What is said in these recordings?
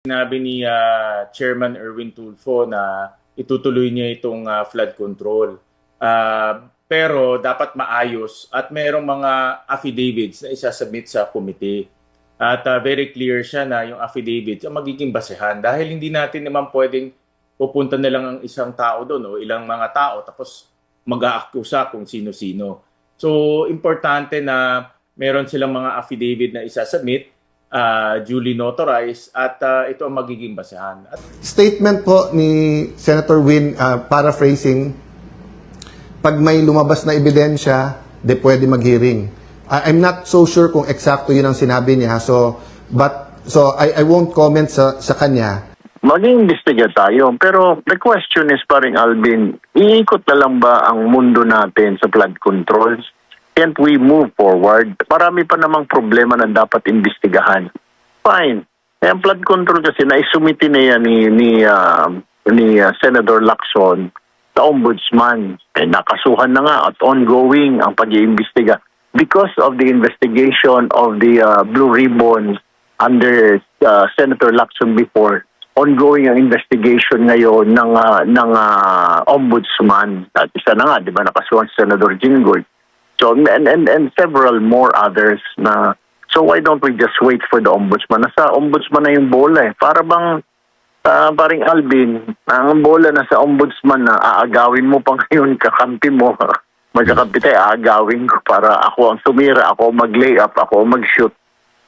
Sinabi ni Chairman Erwin Tulfo na itutuloy niya itong flood control. Pero dapat maayos at mayroong mga affidavits na isasubmit sa committee. At very clear siya na yung affidavits ang magiging basehan dahil hindi natin naman pwedeng pupunta na lang ang isang tao doon o ilang mga tao tapos mag-aakusa kung sino-sino. So importante na meron silang mga affidavit na isasubmit, duly notarized at ito ang magiging basehan. Statement po ni Senator Win, paraphrasing, pag may lumabas na ebidensya, de pwede mag-hearing. I'm not so sure kung eksakto yun ang sinabi niya. So I won't comment sa kanya. Mag-iimbestiga tayo. Pero the question is, paring Alvin, iikot na lang ba ang mundo natin sa flood controls? Can't we move forward? Marami pa namang problema na dapat imbestigahan. Fine. Ang flood control kasi naisumiti na yan ni Senator Lacson sa ombudsman. Nakasuhan na nga at ongoing ang pag-iimbestiga because of the investigation of the Blue Ribbon under Senator Lacson before. Ongoing ang investigation ngayon ng ombudsman. At isa na nga, di ba, nakasuhan si Senator Jinggoy. So, and several more others na, so why don't we just wait for the ombudsman? Nasa ombudsman na yung bola eh. Para bang, paring Alvin, ang bola na sa ombudsman na aagawin mo pa ngayon, kakampi mo, magkakampi tayo, aagawin ko para ako ang tumira, ako mag-lay up, ako mag-shoot.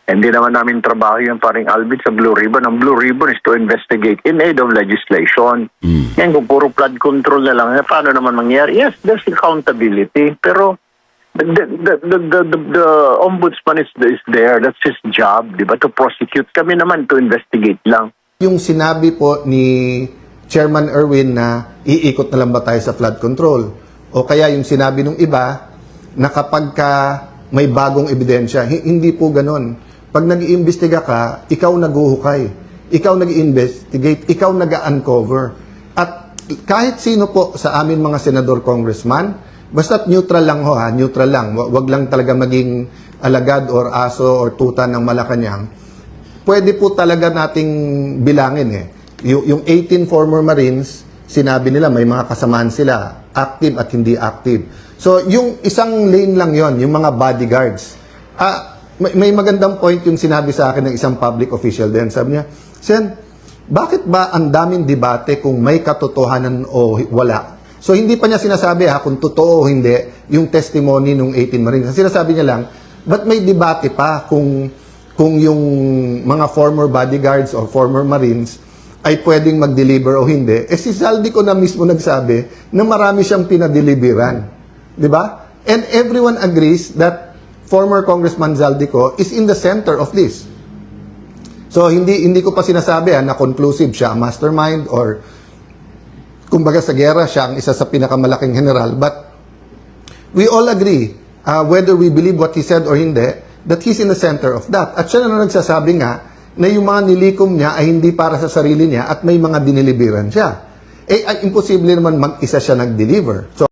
Hindi naman namin trabaho yung paring Alvin sa Blue Ribbon. Ang Blue Ribbon is to investigate in aid of legislation. Yan, kung puro flood control na lang, paano naman mangyari? Yes, there's accountability, pero the ombudsman is there. That's his job, di ba? To prosecute. Kami naman to investigate lang. Yung sinabi po ni Chairman Erwin na iikot na lang ba tayo sa flood control? O kaya yung sinabi ng iba na kapag may bagong ebidensya, hindi po ganon. Pag nag-iimbestiga ka, ikaw nag-uhukay. Ikaw nag-investigate. Ikaw nag-uncover. At kahit sino po sa amin mga senador, congressman, basta neutral lang ho ha, neutral lang. Wag lang talaga maging alagad or aso or tuta ng Malacanang. Pwede po talaga nating bilangin eh. Yung 18 former Marines, sinabi nila may mga kasamaan sila, active at hindi active. So yung isang lane lang yon, yung mga bodyguards. May magandang point yung sinabi sa akin ng isang public official din. Sabi niya, Sen, bakit ba ang daming debate kung may katotohanan o wala? So, hindi pa niya sinasabi kung totoo o hindi yung testimony ng 18 Marines. Sinasabi niya lang, ba't may debate pa kung yung mga former bodyguards or former Marines ay pwedeng mag-deliver o hindi? Eh, si Zaldico na mismo nagsabi na marami siyang pinadeliveran. Di ba? And everyone agrees that former Congressman Zaldico is in the center of this. So, hindi ko pa sinasabi na conclusive siya, mastermind, or kumbaga sa gera, siya ang isa sa pinakamalaking general. But we all agree, whether we believe what he said or hindi, that he's in the center of that. At siya na nagsasabi nga na yung mga nilikom niya ay hindi para sa sarili niya at may mga diniliberan siya. Eh, imposible naman mag-isa siya nag-deliver. So,